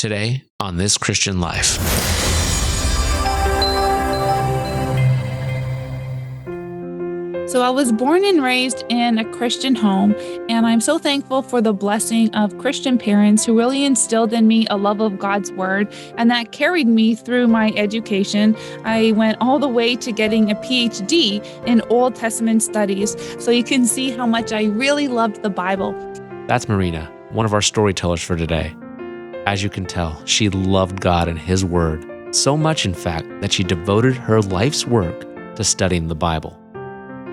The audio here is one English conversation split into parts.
today on This Christian Life. So I was born and raised in a Christian home, and I'm so thankful for the blessing of Christian parents who really instilled in me a love of God's Word, and that carried me through my education. I went all the way to getting a PhD in Old Testament studies, so you can see how much I really loved the Bible. That's Marina, one of our storytellers for today. As you can tell, she loved God and His Word, so much in fact that she devoted her life's work to studying the Bible.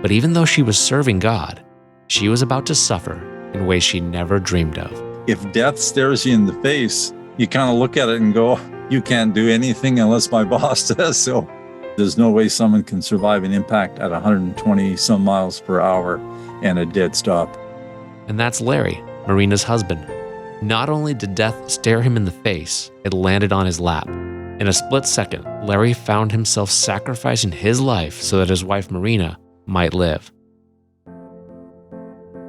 But even though she was serving God, she was about to suffer in ways she never dreamed of. If death stares you in the face, you kind of look at it and go, you can't do anything unless my boss does. So there's no way someone can survive an impact at 120 some miles per hour and a dead stop. And that's Larry, Marina's husband. Not only did death stare him in the face, it landed on his lap. In a split second, Larry found himself sacrificing his life so that his wife Marina might live.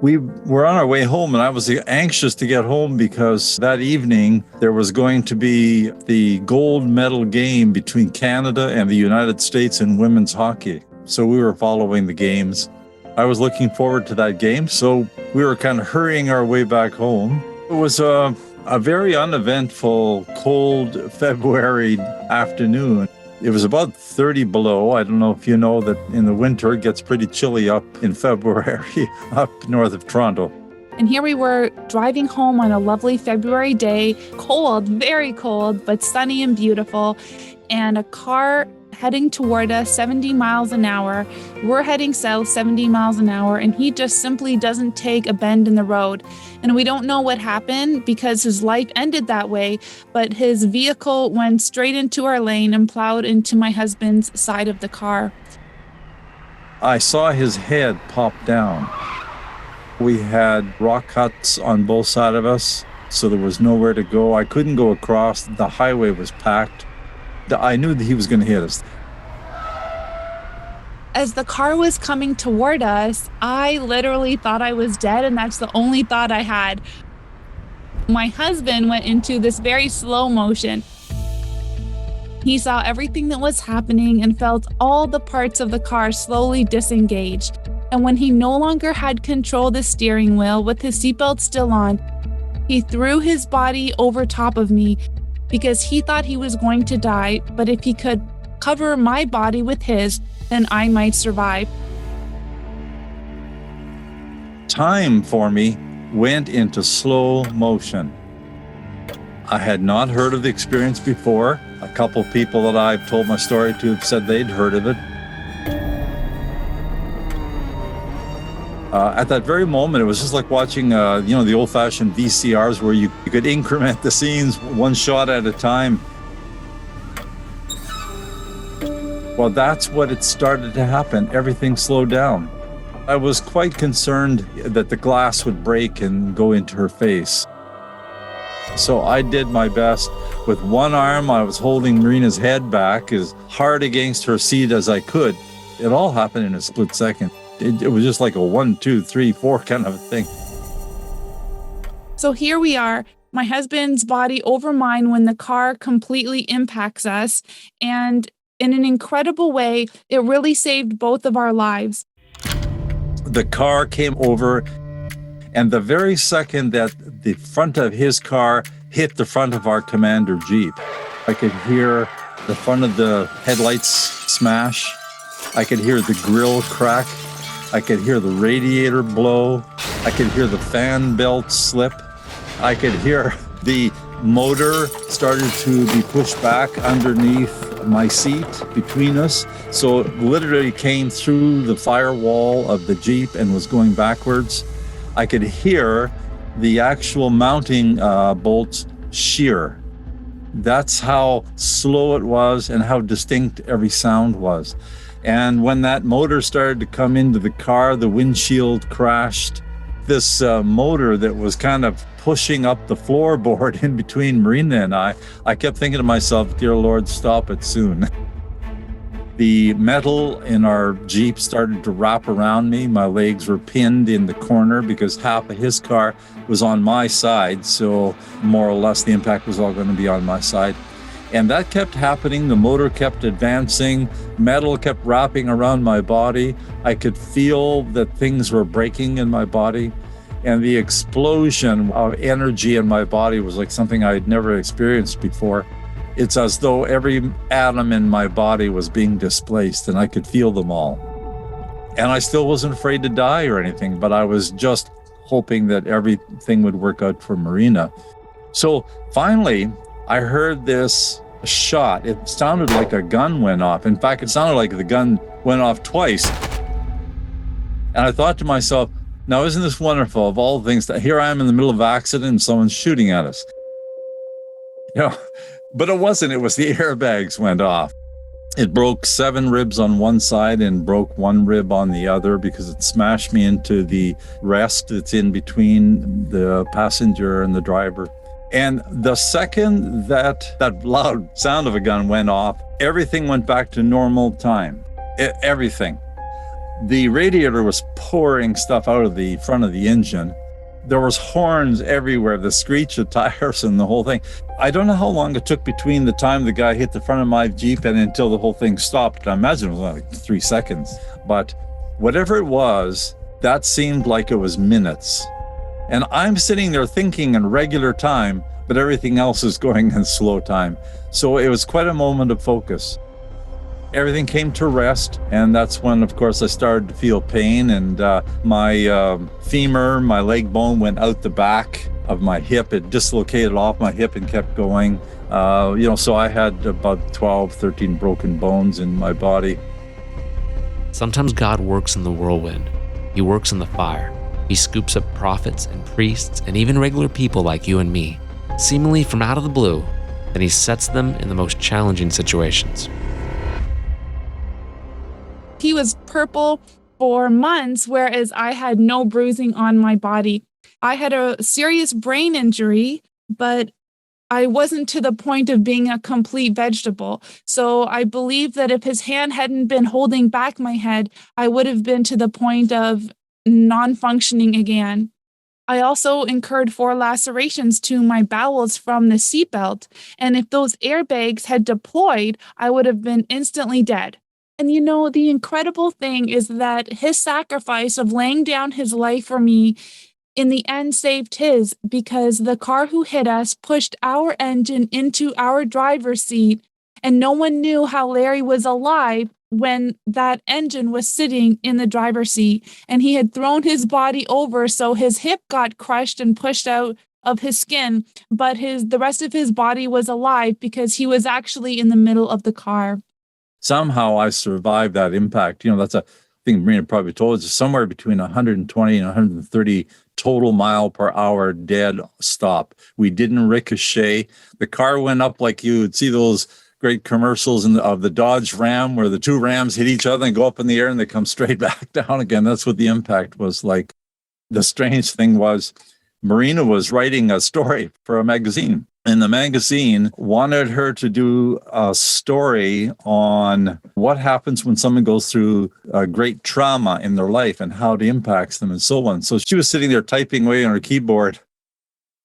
We were on our way home, and I was anxious to get home because that evening there was going to be the gold medal game between Canada and the United States in women's hockey. So we were following the games. I was looking forward to that game, so we were kind of hurrying our way back home. It was a very uneventful, cold February afternoon. It was about 30 below. I don't know if you know that in the winter it gets pretty chilly up in February up north of Toronto. And here we were driving home on a lovely February day, cold, very cold, but sunny and beautiful, and a car heading toward us 70 miles an hour. We're heading south 70 miles an hour, and he just simply doesn't take a bend in the road. And we don't know what happened because his life ended that way, but his vehicle went straight into our lane and plowed into my husband's side of the car. I saw his head pop down. We had rock cuts on both sides of us, so there was nowhere to go. I couldn't go across. The highway was packed. I knew that he was going to hit us. As the car was coming toward us, I literally thought I was dead, and that's the only thought I had. My husband went into this very slow motion. He saw everything that was happening and felt all the parts of the car slowly disengage. And when he no longer had control of the steering wheel with his seatbelt still on, he threw his body over top of me because he thought he was going to die, but if he could cover my body with his, then I might survive. Time for me went into slow motion. I had not heard of the experience before. A couple people that I've told my story to have said they'd heard of it. At that very moment, it was just like watching, the old-fashioned VCRs where you could increment the scenes one shot at a time. Well, that's what it started to happen. Everything slowed down. I was quite concerned that the glass would break and go into her face. So I did my best. With one arm, I was holding Marina's head back as hard against her seat as I could. It all happened in a split second. It was just like a 1, 2, 3, 4 kind of a thing. So here we are, my husband's body over mine when the car completely impacts us. And in an incredible way, it really saved both of our lives. The car came over, and the very second that the front of his car hit the front of our Commander Jeep, I could hear the front of the headlights smash. I could hear the grill crack. I could hear the radiator blow. I could hear the fan belt slip. I could hear the motor started to be pushed back underneath my seat between us. So it literally came through the firewall of the Jeep and was going backwards. I could hear the actual mounting bolts shear. That's how slow it was and how distinct every sound was. And when that motor started to come into the car, the windshield crashed. This motor that was kind of pushing up the floorboard in between Marina and I kept thinking to myself, dear Lord, stop it soon. The metal in our Jeep started to wrap around me. My legs were pinned in the corner because half of his car was on my side. So more or less the impact was all going to be on my side. And that kept happening. The motor kept advancing. Metal kept wrapping around my body. I could feel that things were breaking in my body. And the explosion of energy in my body was like something I'd never experienced before. It's as though every atom in my body was being displaced, and I could feel them all. And I still wasn't afraid to die or anything, but I was just hoping that everything would work out for Marina. So finally, I heard this shot. It sounded like a gun went off. In fact, it sounded like the gun went off twice. And I thought to myself, now isn't this wonderful? Of all things, that here I am in the middle of an accident and someone's shooting at us. But it wasn't. It was the airbags went off. It broke 7 ribs on one side and broke 1 rib on the other because it smashed me into the rest that's in between the passenger and the driver. And the second that loud sound of a gun went off, everything went back to normal time. Everything. The radiator was pouring stuff out of the front of the engine. There was horns everywhere, the screech of tires and the whole thing. I don't know how long it took between the time the guy hit the front of my Jeep and until the whole thing stopped. I imagine it was like 3 seconds. But whatever it was, that seemed like it was minutes. And I'm sitting there thinking in regular time, but everything else is going in slow time. So it was quite a moment of focus. Everything came to rest, and that's when, of course, I started to feel pain, and my femur, my leg bone, went out the back of my hip. It dislocated off my hip and kept going. So I had about 12, 13 broken bones in my body. Sometimes God works in the whirlwind. He works in the fire. He scoops up prophets and priests and even regular people like you and me, seemingly from out of the blue, and he sets them in the most challenging situations. He was purple for months, whereas I had no bruising on my body. I had a serious brain injury, but I wasn't to the point of being a complete vegetable. So I believe that if his hand hadn't been holding back my head, I would have been to the point of non-functioning again. I also incurred 4 lacerations to my bowels from the seatbelt, and if those airbags had deployed, I would have been instantly dead. And the incredible thing is that his sacrifice of laying down his life for me in the end saved his, because the car who hit us pushed our engine into our driver's seat, and no one knew how Larry was alive when that engine was sitting in the driver's seat, and he had thrown his body over, so his hip got crushed and pushed out of his skin, but the rest of his body was alive because he was actually in the middle of the car. Somehow I survived that impact. That's a thing Marina probably told us, somewhere between 120 and 130 total mile per hour dead stop. We didn't ricochet. The car went up like you would see those great commercials of the Dodge Ram where the 2 Rams hit each other and go up in the air and they come straight back down again. That's what the impact was like. The strange thing was Marina was writing a story for a magazine. And the magazine wanted her to do a story on what happens when someone goes through a great trauma in their life and how it impacts them and so on. So she was sitting there typing away on her keyboard.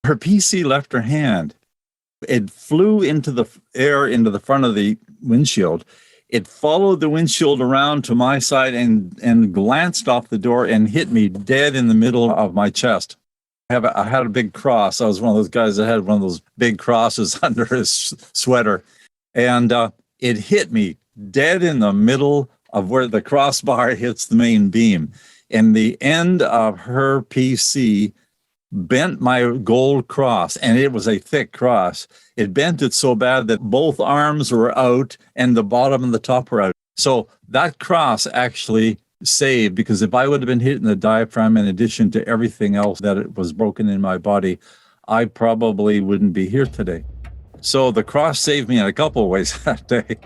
Her PC left her hand. It flew into the air into the front of the windshield. It followed the windshield around to my side and glanced off the door and hit me dead in the middle of my chest. I had a big cross. I was one of those guys that had one of those big crosses under his sweater. And it hit me dead in the middle of where the crossbar hits the main beam. And the end of her PC bent my gold cross, and it was a thick cross. It bent it so bad that both arms were out and the bottom and the top were out. So that cross actually saved, because if I would have been hit in the diaphragm in addition to everything else that it was broken in my body, I probably wouldn't be here today. So the cross saved me in a couple of ways that day.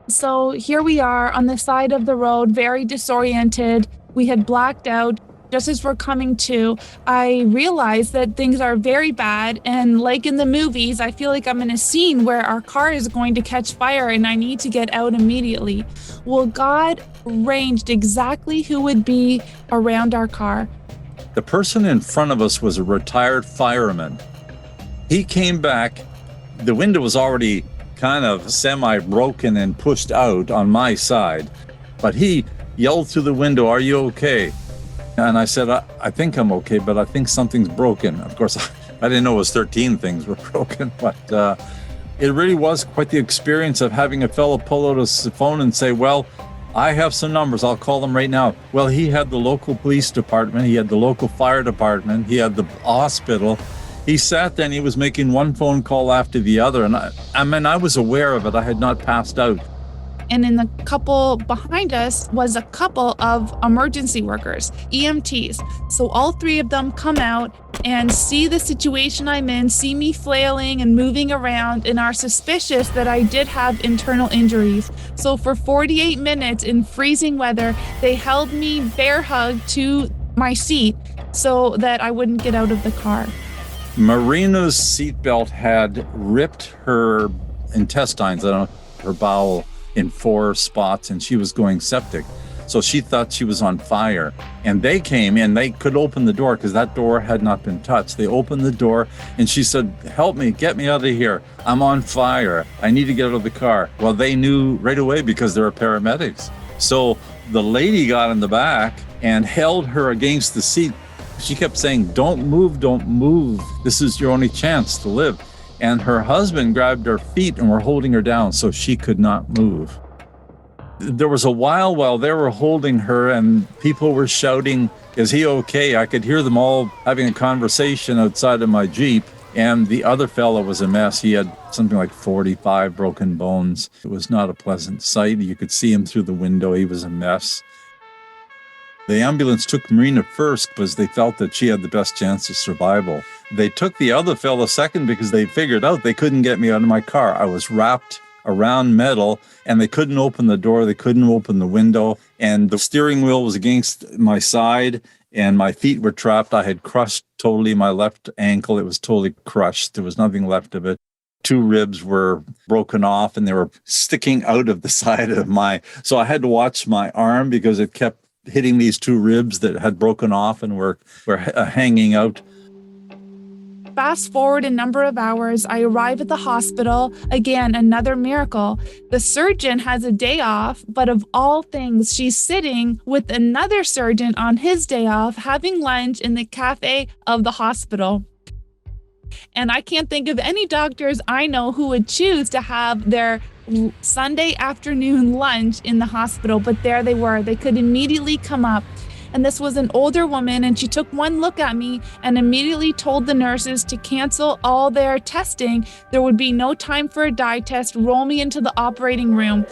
So here we are on the side of the road, very disoriented. We had blacked out. Just as we're coming to, I realize that things are very bad. And like in the movies, I feel like I'm in a scene where our car is going to catch fire and I need to get out immediately. Well, God arranged exactly who would be around our car. The person in front of us was a retired fireman. He came back. The window was already kind of semi-broken and pushed out on my side. But he yelled through the window, "Are you okay?" And I said, I think I'm okay, but I think something's broken. Of course, I didn't know it was 13 things were broken, but it really was quite the experience of having a fellow pull out his phone and say, well, I have some numbers. I'll call them right now. Well, he had the local police department. He had the local fire department. He had the hospital. He sat there and he was making one phone call after the other. And I was aware of it. I had not passed out. And in the couple behind us was a couple of emergency workers, EMTs. So all three of them come out and see the situation I'm in, see me flailing and moving around, and are suspicious that I did have internal injuries. So for 48 minutes in freezing weather, they held me bear hugged to my seat so that I wouldn't get out of the car. Marina's seatbelt had ripped her intestines, her bowel, in 4 spots, and she was going septic. So she thought she was on fire. And they came in, they could open the door because that door had not been touched. They opened the door and she said, "Help me, get me out of here. I'm on fire. I need to get out of the car." Well, they knew right away because they were paramedics. So the lady got in the back and held her against the seat. She kept saying, "Don't move, don't move. This is your only chance to live." And her husband grabbed her feet and were holding her down so she could not move. There was a while they were holding her and people were shouting, "Is he okay?" I could hear them all having a conversation outside of my Jeep. And the other fellow was a mess. He had something like 45 broken bones. It was not a pleasant sight. You could see him through the window. He was a mess. The ambulance took Marina first because they felt that she had the best chance of survival. They took the other fellow second because they figured out they couldn't get me out of my car. I was wrapped around metal and they couldn't open the door. They couldn't open the window. And the steering wheel was against my side and my feet were trapped. I had crushed totally my left ankle. It was totally crushed. There was nothing left of it. 2 ribs were broken off and they were sticking out of the side of so I had to watch my arm because it kept hitting these 2 ribs that had broken off and were hanging out. Fast forward a number of hours, I arrive at the hospital. Again, another miracle. The surgeon has a day off, but of all things, she's sitting with another surgeon on his day off, having lunch in the cafe of the hospital. And I can't think of any doctors I know who would choose to have their Sunday afternoon lunch in the hospital, but there they were. They could immediately come up. And this was an older woman, and she took one look at me and immediately told the nurses to cancel all their testing. There would be no time for a dye test. Roll me into the operating room.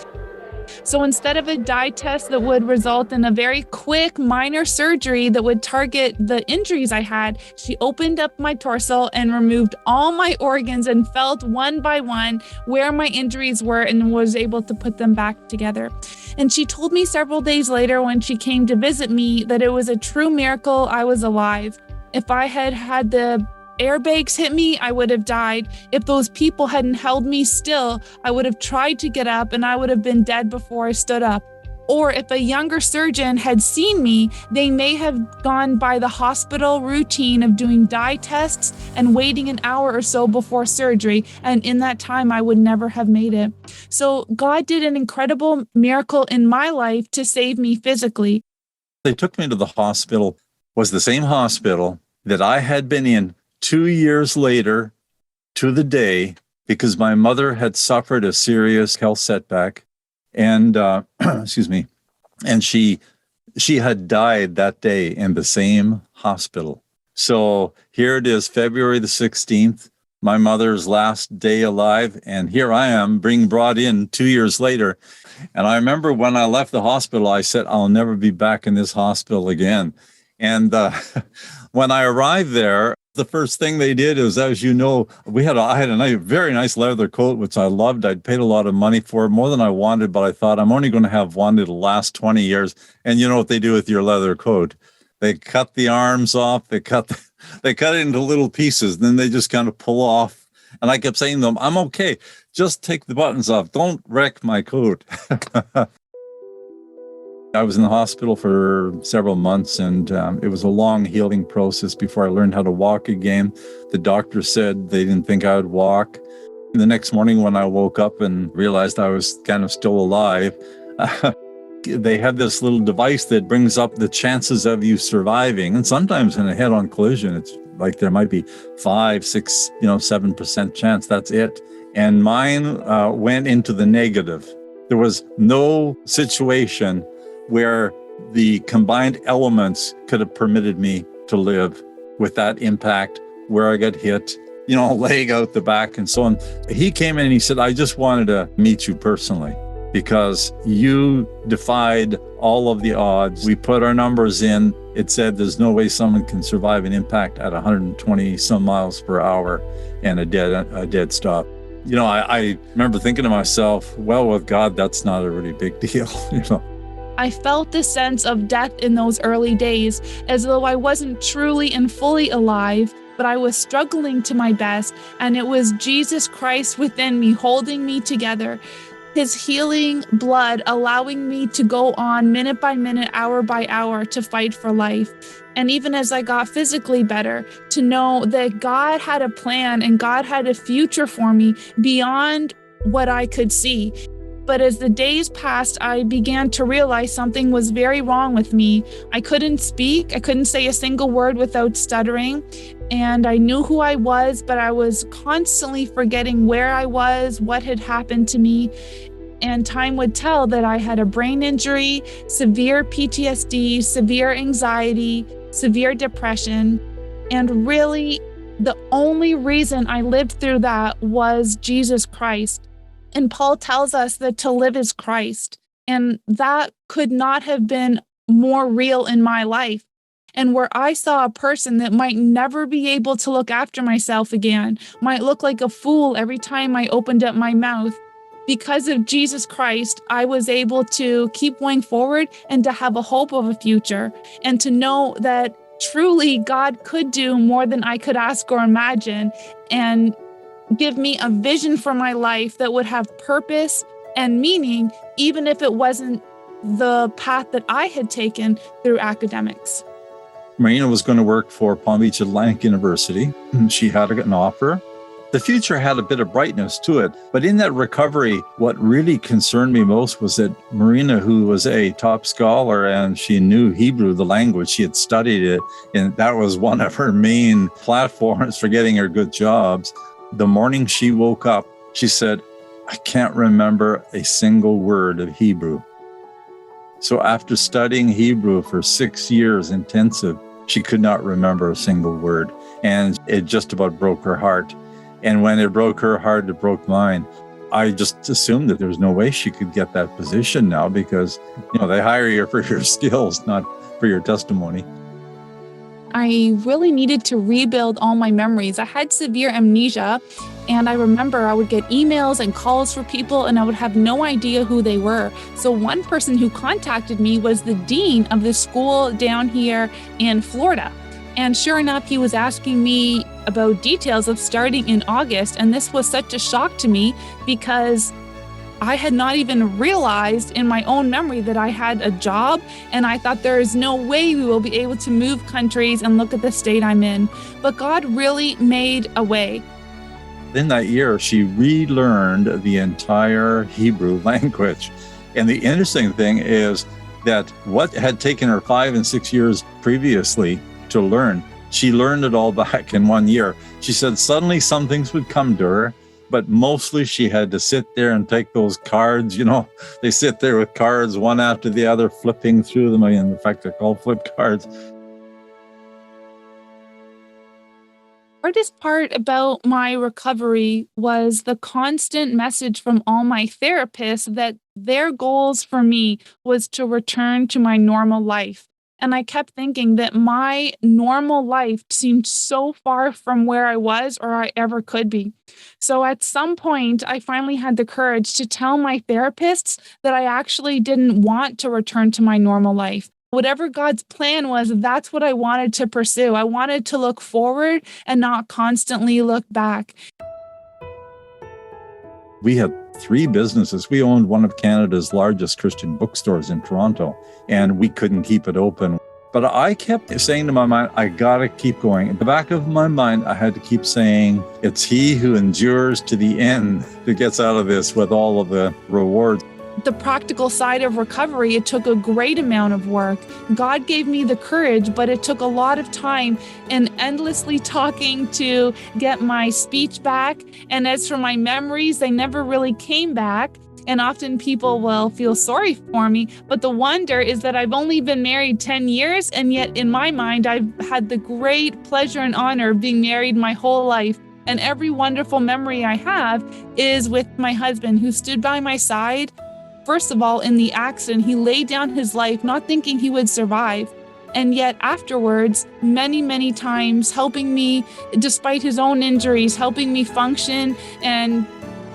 So instead of a dye test that would result in a very quick minor surgery that would target the injuries I had, she opened up my torso and removed all my organs and felt one by one where my injuries were and was able to put them back together. And she told me several days later when she came to visit me that it was a true miracle I was alive. If I had had the airbags hit me, I would have died. If those people hadn't held me still, I would have tried to get up and I would have been dead before I stood up. Or if a younger surgeon had seen me, they may have gone by the hospital routine of doing dye tests and waiting an hour or so before surgery. And in that time, I would never have made it. So God did an incredible miracle in my life to save me physically. They took me to the hospital, was the same hospital that I had been in 2 years later to the day, because my mother had suffered a serious health setback and excuse me, and she had died that day in the same hospital. So here it is, February the 16th, my mother's last day alive, and here I am being brought in 2 years later. And I remember when I left the hospital, I said, I'll never be back in this hospital again. And when I arrived there, the first thing they did is, as you know, I had a very nice leather coat, which I loved. I'd paid a lot of money for it, more than I wanted, but I thought I'm only going to have one that'll last 20 years. And you know what they do with your leather coat? They cut the arms off. They cut it into little pieces. Then they just kind of pull off. And I kept saying to them, I'm okay. Just take the buttons off. Don't wreck my coat. I was in the hospital for several months, and it was a long healing process before I learned how to walk again. The doctor said they didn't think I would walk. The next morning when I woke up and realized I was kind of still alive, they have this little device that brings up the chances of you surviving. And sometimes in a head-on collision, it's like there might be 5, 6, 7% chance. That's it. And mine went into the negative. There was no situation where the combined elements could have permitted me to live with that impact, where I got hit, leg out the back and so on. He came in and he said, I just wanted to meet you personally because you defied all of the odds. We put our numbers in. It said there's no way someone can survive an impact at 120 some miles per hour and a dead stop. I remember thinking to myself, well, with God, that's not a really big deal, I felt the sense of death in those early days, as though I wasn't truly and fully alive, but I was struggling to my best, and it was Jesus Christ within me holding me together. His healing blood allowing me to go on minute by minute, hour by hour to fight for life. And even as I got physically better, to know that God had a plan and God had a future for me beyond what I could see. But as the days passed, I began to realize something was very wrong with me. I couldn't speak. I couldn't say a single word without stuttering. And I knew who I was, but I was constantly forgetting where I was, what had happened to me. And time would tell that I had a brain injury, severe PTSD, severe anxiety, severe depression. And really, the only reason I lived through that was Jesus Christ. And Paul tells us that to live is Christ. And that could not have been more real in my life. And where I saw a person that might never be able to look after myself again, might look like a fool every time I opened up my mouth, because of Jesus Christ, I was able to keep going forward and to have a hope of a future and to know that truly God could do more than I could ask or imagine, and give me a vision for my life that would have purpose and meaning, even if it wasn't the path that I had taken through academics. Marina was going to work for Palm Beach Atlantic University. She had an offer. The future had a bit of brightness to it. But in that recovery, what really concerned me most was that Marina, who was a top scholar and she knew Hebrew, the language, she had studied it, and that was one of her main platforms for getting her good jobs. The morning she woke up, she said, I can't remember a single word of Hebrew. So after studying Hebrew for 6 years intensive, she could not remember a single word. And it just about broke her heart. And when it broke her heart, it broke mine. I just assumed that there was no way she could get that position now because, they hire you for your skills, not for your testimony. I really needed to rebuild all my memories. I had severe amnesia, and I remember I would get emails and calls for people, and I would have no idea who they were. So one person who contacted me was the dean of the school down here in Florida. And sure enough, he was asking me about details of starting in August. And this was such a shock to me because I had not even realized in my own memory that I had a job, and I thought there is no way we will be able to move countries and look at the state I'm in. But God really made a way. In that year, she relearned the entire Hebrew language. And the interesting thing is that what had taken her 5 and 6 years previously to learn, she learned it all back in 1 year. She said suddenly some things would come to her, but mostly she had to sit there and take those cards. They sit there with cards one after the other, flipping through them. In fact, they're called flip cards. Hardest part about my recovery was the constant message from all my therapists that their goals for me was to return to my normal life. And I kept thinking that my normal life seemed so far from where I was or I ever could be. So at some point, I finally had the courage to tell my therapists that I actually didn't want to return to my normal life, Whatever God's plan was, that's what I wanted to pursue. I wanted to look forward and not constantly look back. We had 3 businesses. We owned one of Canada's largest Christian bookstores in Toronto, and we couldn't keep it open. But I kept saying to my mind, I got to keep going. In the back of my mind, I had to keep saying, it's he who endures to the end that gets out of this with all of the rewards. The practical side of recovery, it took a great amount of work. God gave me the courage, but it took a lot of time and endlessly talking to get my speech back. And as for my memories, they never really came back. And often people will feel sorry for me. But the wonder is that I've only been married 10 years, and yet in my mind, I've had the great pleasure and honor of being married my whole life. And every wonderful memory I have is with my husband, who stood by my side. First of all, in the accident, he laid down his life not thinking he would survive. And yet afterwards, many, many times helping me, despite his own injuries, helping me function and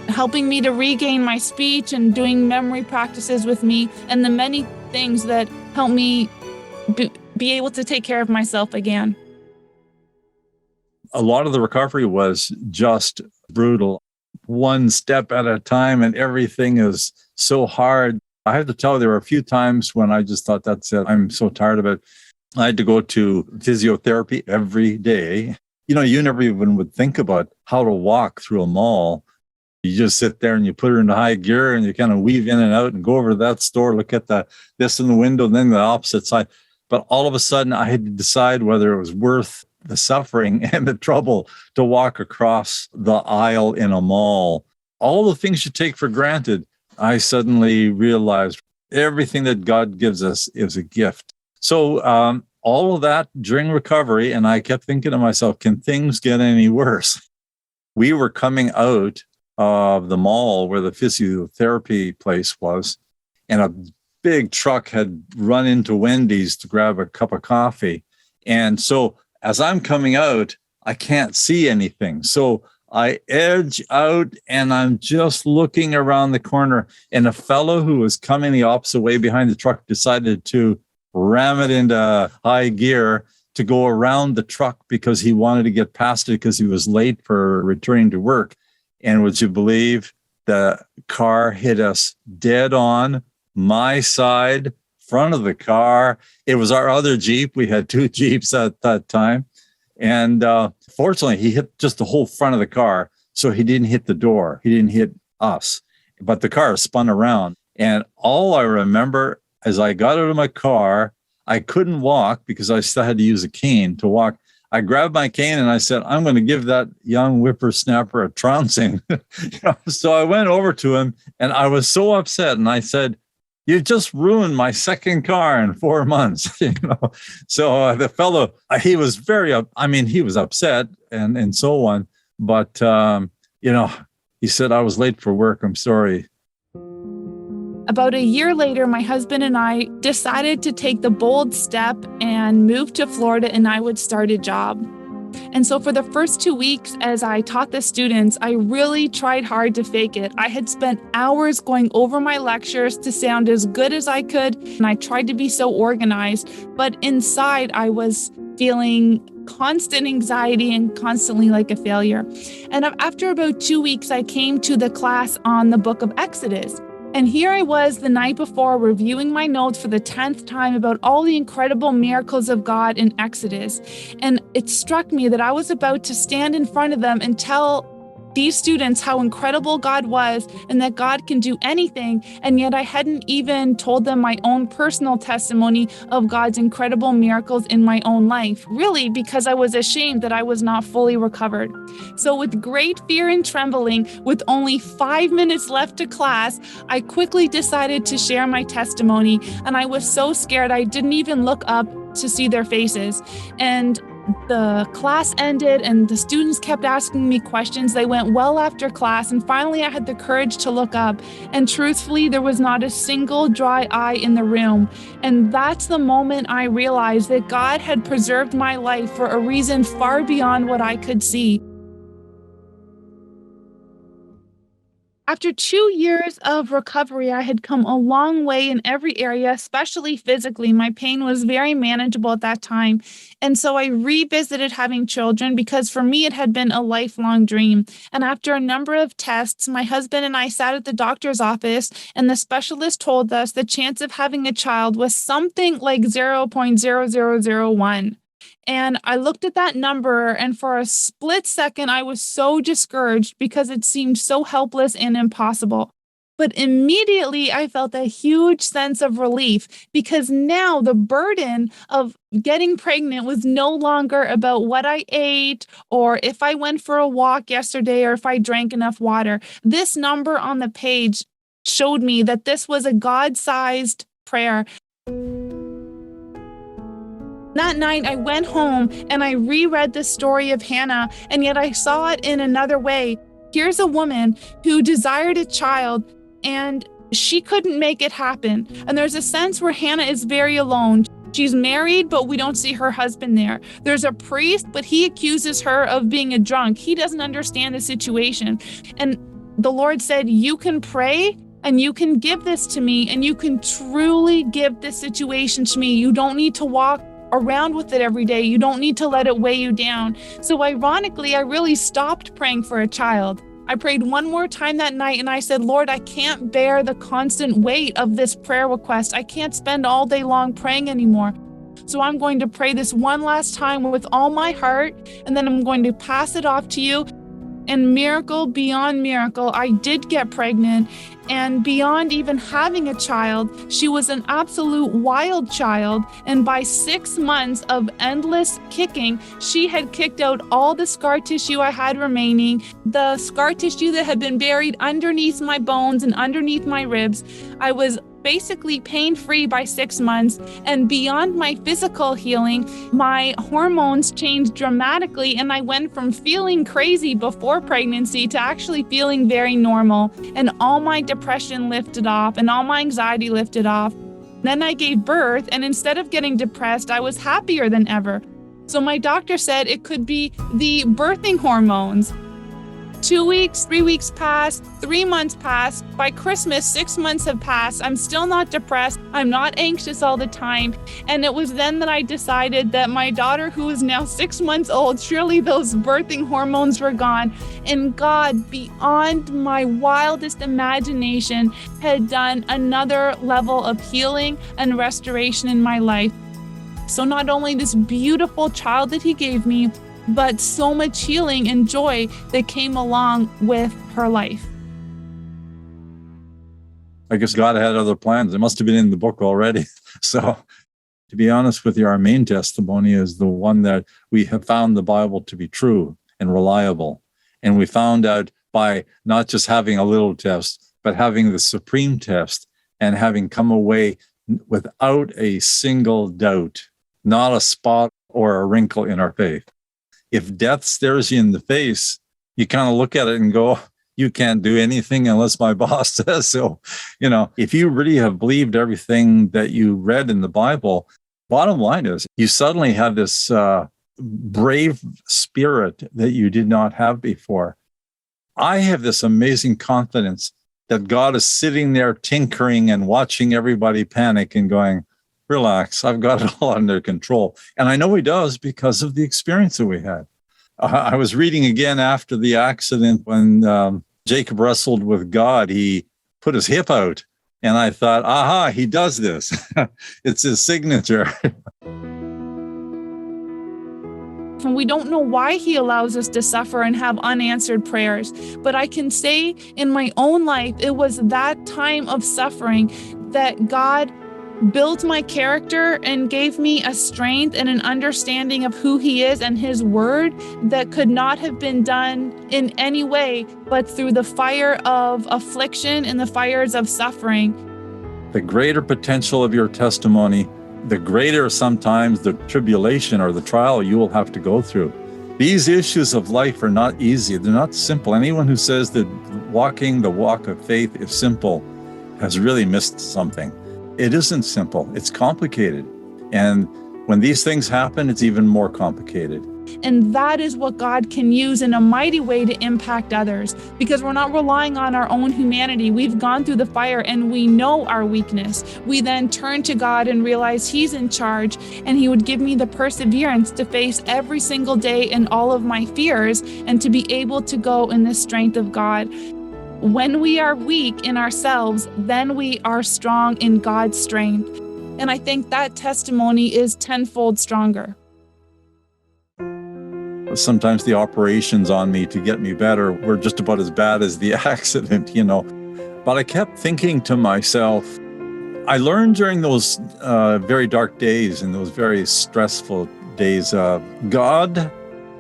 helping me to regain my speech and doing memory practices with me, and the many things that help me be able to take care of myself again. A lot of the recovery was just brutal. One step at a time, and everything is so hard. I have to tell you, there were a few times when I just thought, that's it. I'm so tired of it. I had to go to physiotherapy every day. You never even would think about how to walk through a mall. You just sit there and you put her into high gear and you kind of weave in and out and go over to that store, look at this in the window, and then the opposite side. But all of a sudden, I had to decide whether it was worth the suffering and the trouble to walk across the aisle in a mall. All the things you take for granted, I suddenly realized everything that God gives us is a gift. So all of that during recovery, and I kept thinking to myself, can things get any worse? We were coming out of the mall where the physiotherapy place was, and a big truck had run into Wendy's to grab a cup of coffee. And so as I'm coming out, I can't see anything. So I edge out and I'm just looking around the corner, and a fellow who was coming the opposite way behind the truck decided to ram it into high gear to go around the truck because he wanted to get past it because he was late for returning to work. And would you believe the car hit us dead on my side, front of the car. It was our other Jeep. We had 2 Jeeps at that time. And fortunately, he hit just the whole front of the car. So he didn't hit the door. He didn't hit us. But the car spun around. And all I remember as I got out of my car, I couldn't walk because I still had to use a cane to walk. I grabbed my cane and I said, I'm going to give that young whippersnapper a trouncing. So I went over to him and I was so upset. And I said, you just ruined my second car in 4 months. So the fellow, he was he was upset and so on. But, he said, I was late for work. I'm sorry. About a year later, my husband and I decided to take the bold step and move to Florida, and I would start a job. And so for the first 2 weeks, as I taught the students, I really tried hard to fake it. I had spent hours going over my lectures to sound as good as I could, and I tried to be so organized. But inside, I was feeling constant anxiety and constantly like a failure. And after about 2 weeks, I came to the class on the book of Exodus. And here I was the night before reviewing my notes for the 10th time about all the incredible miracles of God in Exodus. And it struck me that I was about to stand in front of them and tell these students how incredible God was and that God can do anything. And yet I hadn't even told them my own personal testimony of God's incredible miracles in my own life, really because I was ashamed that I was not fully recovered. So with great fear and trembling, with only 5 minutes left to class, I quickly decided to share my testimony. And I was so scared I didn't even look up to see their faces. And the class ended and the students kept asking me questions. They went well after class, and finally I had the courage to look up, and truthfully there was not a single dry eye in the room. And that's the moment I realized that God had preserved my life for a reason far beyond what I could see. After 2 years of recovery, I had come a long way in every area, especially physically. My pain was very manageable at that time. And so I revisited having children because for me, it had been a lifelong dream. And after a number of tests, my husband and I sat at the doctor's office, and the specialist told us the chance of having a child was something like 0.0001. And I looked at that number, and for a split second, I was so discouraged because it seemed so helpless and impossible. But immediately, I felt a huge sense of relief because now the burden of getting pregnant was no longer about what I ate or if I went for a walk yesterday or if I drank enough water. This number on the page showed me that this was a God-sized prayer. That night, I went home and I reread the story of Hannah, and yet I saw it in another way. Here's a woman who desired a child, and she couldn't make it happen. And there's a sense where Hannah is very alone. She's married, but we don't see her husband there. There's a priest, but he accuses her of being a drunk. He doesn't understand the situation. And the Lord said, you can pray and you can give this to me, and you can truly give this situation to me. You don't need to walk around with it every day. You don't need to let it weigh you down. So ironically, I really stopped praying for a child. I prayed one more time that night and I said, Lord, I can't bear the constant weight of this prayer request. I can't spend all day long praying anymore. So I'm going to pray this one last time with all my heart, and then I'm going to pass it off to you. And miracle beyond miracle, I did get pregnant. And beyond even having a child, she was an absolute wild child. And by 6 months of endless kicking, she had kicked out all the scar tissue I had remaining, the scar tissue that had been buried underneath my bones and underneath my ribs. I was basically pain-free by 6 months. And beyond my physical healing, my hormones changed dramatically, and I went from feeling crazy before pregnancy to actually feeling very normal. And all my depression lifted off and all my anxiety lifted off. Then I gave birth, and instead of getting depressed, I was happier than ever. So my doctor said it could be the birthing hormones. 2 weeks, 3 weeks passed, 3 months passed. By Christmas, 6 months have passed. I'm still not depressed. I'm not anxious all the time. And it was then that I decided that my daughter, who is now 6 months old, surely those birthing hormones were gone. And God, beyond my wildest imagination, had done another level of healing and restoration in my life. So not only this beautiful child that He gave me, but so much healing and joy that came along with her life. I guess God had other plans. It must have been in the book already. So to be honest with you, our main testimony is the one that we have found the Bible to be true and reliable. And we found out by not just having a little test, but having the supreme test and having come away without a single doubt, not a spot or a wrinkle in our faith. If death stares you in the face, you kind of look at it and go, you can't do anything unless my boss says so. If you really have believed everything that you read in the Bible, bottom line is you suddenly have this brave spirit that you did not have before. I have this amazing confidence that God is sitting there tinkering and watching everybody panic and going, relax, I've got it all under control. And I know He does because of the experience that we had. I was reading again after the accident when Jacob wrestled with God, he put his hip out. And I thought, aha, he does this. It's his signature. And we don't know why He allows us to suffer and have unanswered prayers. But I can say in my own life, it was that time of suffering that God built my character and gave me a strength and an understanding of who He is and His word that could not have been done in any way but through the fire of affliction and the fires of suffering. The greater potential of your testimony, the greater sometimes the tribulation or the trial you will have to go through. These issues of life are not easy. They're not simple. Anyone who says that walking the walk of faith is simple has really missed something. It isn't simple. It's complicated. And when these things happen, it's even more complicated. And that is what God can use in a mighty way to impact others, because we're not relying on our own humanity. We've gone through the fire and we know our weakness. We then turn to God and realize He's in charge, and He would give me the perseverance to face every single day and all of my fears, and to be able to go in the strength of God. When we are weak in ourselves, then we are strong in God's strength. And I think that testimony is tenfold stronger. Sometimes the operations on me to get me better were just about as bad as the accident, But I kept thinking to myself, I learned during those very dark days and those very stressful days, God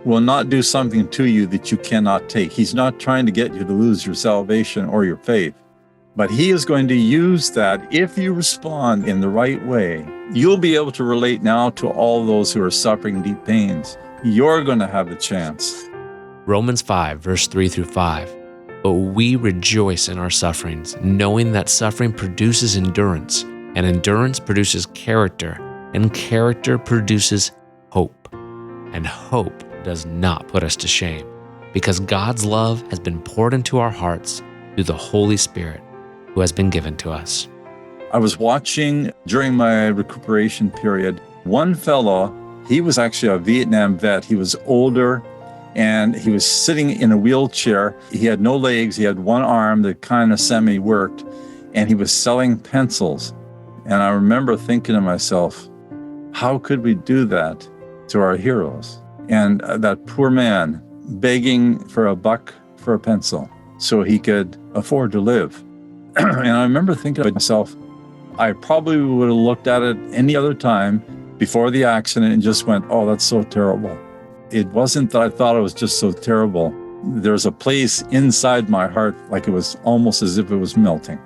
will not do something to you that you cannot take. He's not trying to get you to lose your salvation or your faith. But He is going to use that. If you respond in the right way, you'll be able to relate now to all those who are suffering deep pains. You're going to have a chance. Romans 5, verse 3 through 5. But we rejoice in our sufferings, knowing that suffering produces endurance, and endurance produces character, and character produces hope. And hope does not put us to shame, because God's love has been poured into our hearts through the Holy Spirit who has been given to us. I was watching during my recuperation period, one fellow, he was actually a Vietnam vet. He was older and he was sitting in a wheelchair. He had no legs. He had one arm that kind of semi-worked, and he was selling pencils. And I remember thinking to myself, how could we do that to our heroes? And that poor man begging for a buck for a pencil so he could afford to live. And I remember thinking to myself, I probably would have looked at it any other time before the accident and just went, oh, that's so terrible. It wasn't that I thought it was just so terrible. There's a place inside my heart, like it was almost as if it was melting.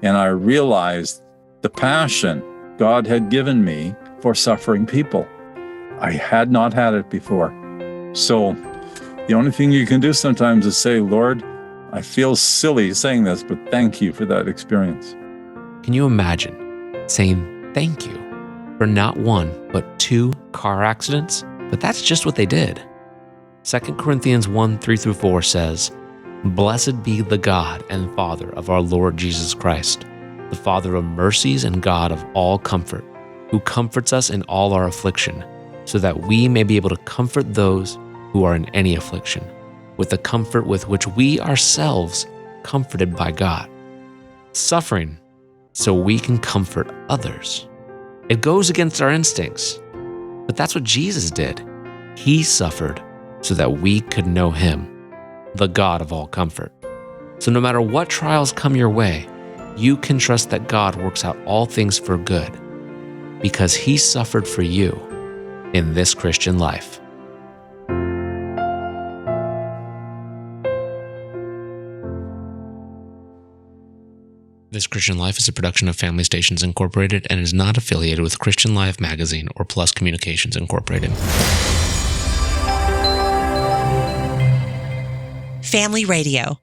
And I realized the passion God had given me for suffering people. I had not had it before. So the only thing you can do sometimes is say, Lord, I feel silly saying this, but thank you for that experience. Can you imagine saying thank you for not one, but 2 car accidents? But that's just what they did. 2 Corinthians 1, 3 through 4 says, Blessed be the God and Father of our Lord Jesus Christ, the Father of mercies and God of all comfort, who comforts us in all our affliction, so that we may be able to comfort those who are in any affliction, with the comfort with which we ourselves comforted by God. Suffering so we can comfort others. It goes against our instincts, but that's what Jesus did. He suffered so that we could know Him, the God of all comfort. So no matter what trials come your way, you can trust that God works out all things for good, because He suffered for you in this Christian life. This Christian Life is a production of Family Stations Incorporated and is not affiliated with Christian Life Magazine or Plus Communications Incorporated. Family Radio.